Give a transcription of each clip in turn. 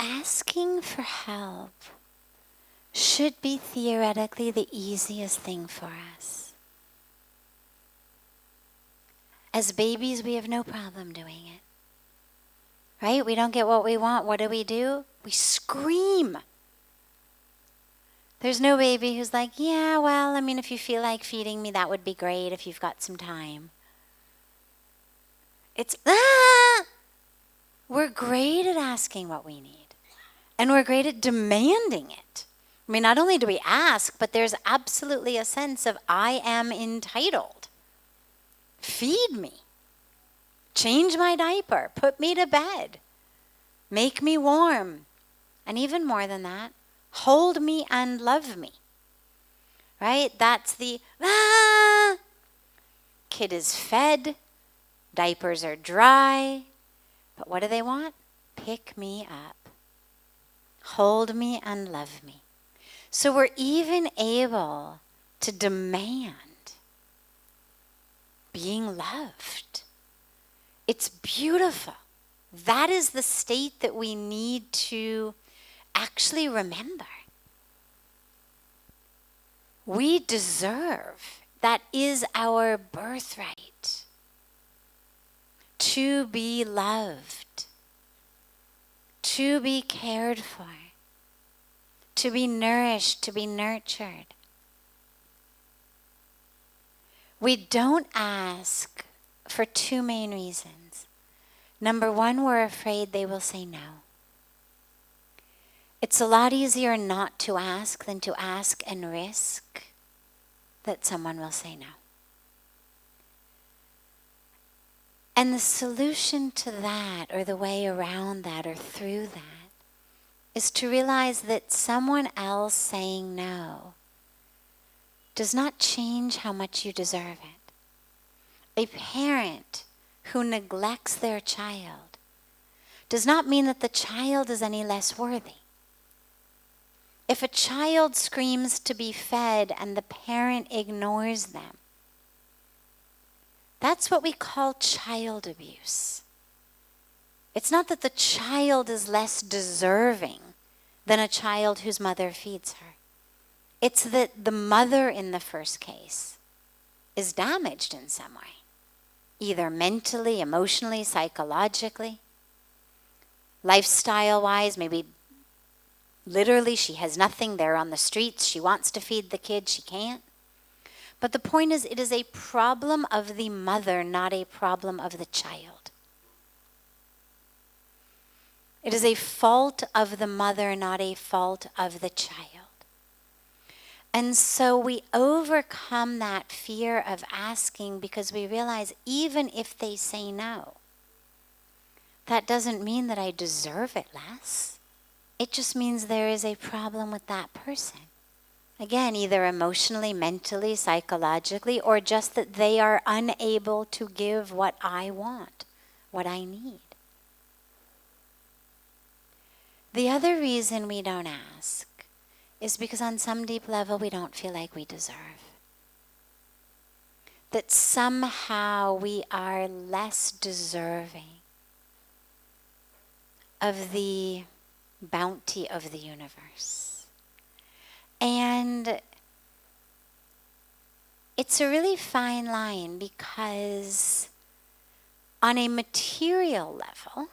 asking for help should be theoretically the easiest thing for us. As babies, we have no problem doing it. Right? We don't get what we want. What do? We scream. There's no baby who's like, yeah, well, I mean, if you feel like feeding me, that would be great if you've got some time. It's, We're great at asking what we need. And we're great at demanding it. I mean, not only do we ask, but there's absolutely a sense of, I am entitled. Feed me. Change my diaper. Put me to bed. Make me warm. And even more than that, hold me and love me. Right? That's the, Kid is fed. Diapers are dry. But what do they want? Pick me up. Hold me and love me. So we're even able to demand being loved. It's beautiful. That is the state that we need to actually remember. We deserve, that is our birthright, to be loved, to be cared for, to be nourished, to be nurtured. We don't ask for two main reasons. Number one, we're afraid they will say no. It's a lot easier not to ask than to ask and risk that someone will say no. And the solution to that, or the way around that, or through that, is to realize that someone else saying no does not change how much you deserve it. A parent who neglects their child does not mean that the child is any less worthy. If a child screams to be fed and the parent ignores them, that's what we call child abuse. It's not that the child is less deserving than a child whose mother feeds her. It's that the mother in the first case is damaged in some way, either mentally, emotionally, psychologically, lifestyle-wise, maybe literally she has nothing, they're on the streets, she wants to feed the kid, she can't. But the point is, it is a problem of the mother, not a problem of the child. It is a fault of the mother, not a fault of the child. And so we overcome that fear of asking because we realize even if they say no, that doesn't mean that I deserve it less. It just means there is a problem with that person. Again, either emotionally, mentally, psychologically, or just that they are unable to give what I want, what I need. The other reason we don't ask is because on some deep level we don't feel like we deserve. That somehow we are less deserving of the bounty of the universe. And it's a really fine line because on a material level,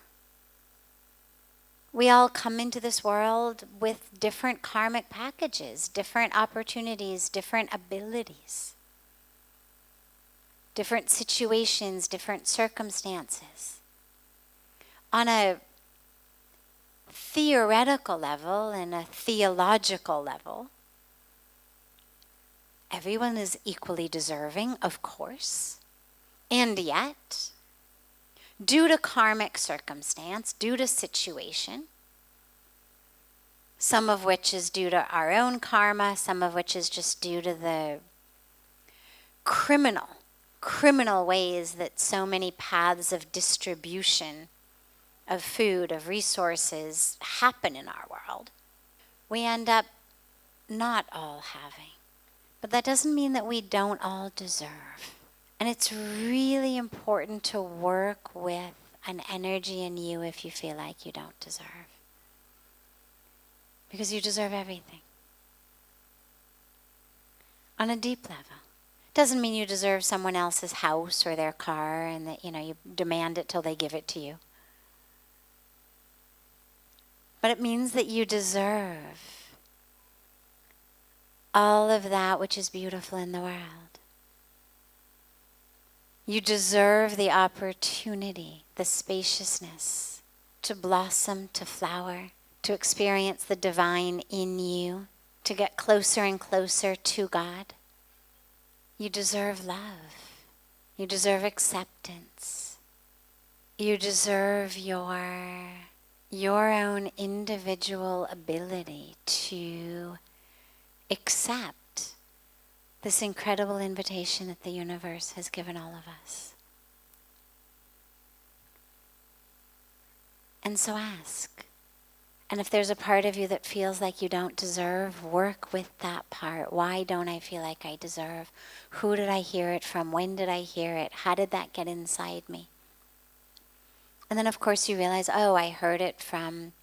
we all come into this world with different karmic packages, different opportunities, different abilities, different situations, different circumstances. On a theoretical level and a theological level, everyone is equally deserving, of course. And yet, due to karmic circumstance, due to situation, some of which is due to our own karma, some of which is just due to the criminal ways that so many paths of distribution of food, of resources happen in our world, we end up not all having. But that doesn't mean that we don't all deserve. And it's really important to work with an energy in you if you feel like you don't deserve. because you deserve everything. On a deep level. Doesn't mean you deserve someone else's house or their car and that, you demand it till they give it to you. But it means that you deserve all of that which is beautiful in the world. You deserve the opportunity, the spaciousness, to blossom, to flower, to experience the divine in you, to get closer and closer to God. You deserve love. You deserve acceptance. You deserve your own individual ability to accept this incredible invitation that the universe has given all of us. And so ask. And if there's a part of you that feels like you don't deserve, work with that part. Why don't I feel like I deserve? Who did I hear it from? When did I hear it? How did that get inside me? And then, of course, you realize, oh, I heard it from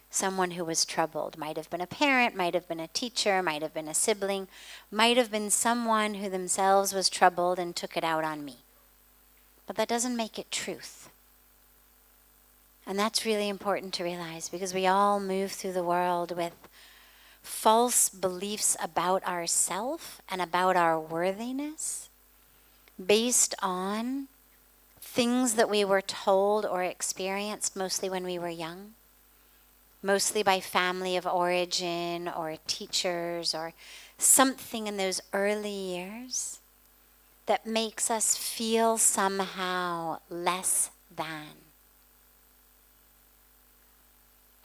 someone who was troubled. Might have been a parent, might have been a teacher, might have been a sibling, might have been someone who themselves was troubled and took it out on me. But that doesn't make it truth. And that's really important to realize, because we all move through the world with false beliefs about ourselves and about our worthiness based on things that we were told or experienced mostly when we were young, mostly by family of origin or teachers or something in those early years that makes us feel somehow less than.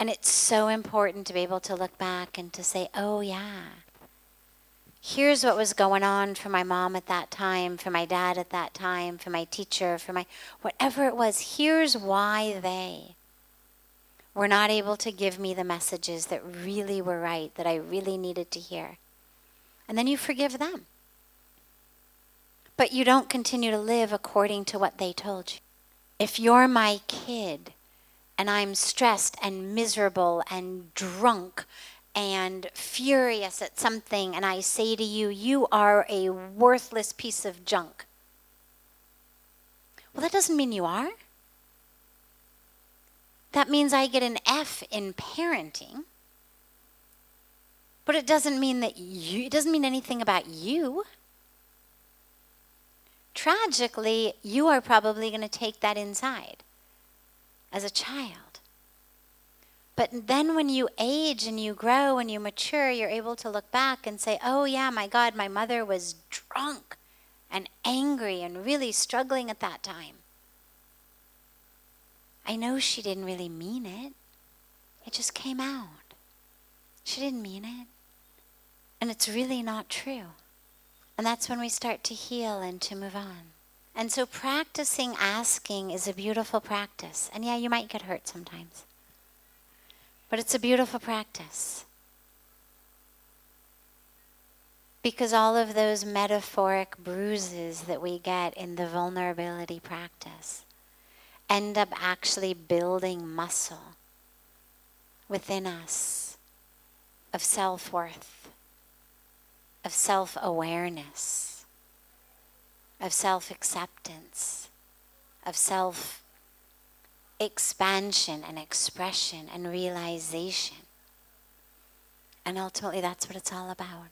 And it's so important to be able to look back and to say, oh yeah, here's what was going on for my mom at that time, for my dad at that time, for my teacher, for my whatever it was. Here's why they were not able to give me the messages that really were right, that I really needed to hear. And then you forgive them. But you don't continue to live according to what they told you. If you're my kid, and I'm stressed and miserable and drunk and furious at something, and I say to you, you are a worthless piece of junk. Well, that doesn't mean you are. That means I get an F in parenting. But it doesn't mean it doesn't mean anything about you. Tragically, you are probably going to take that inside as a child. But then when you age and you grow and you mature, you're able to look back and say, oh yeah, my God, my mother was drunk and angry and really struggling at that time. I know she didn't really mean it. It just came out. She didn't mean it. And it's really not true. And that's when we start to heal and to move on. And so practicing asking is a beautiful practice. And yeah, you might get hurt sometimes. But it's a beautiful practice. Because all of those metaphoric bruises that we get in the vulnerability practice end up actually building muscle within us of self-worth, of self-awareness, of self-acceptance, of self-expansion and expression and realization. And ultimately, that's what it's all about.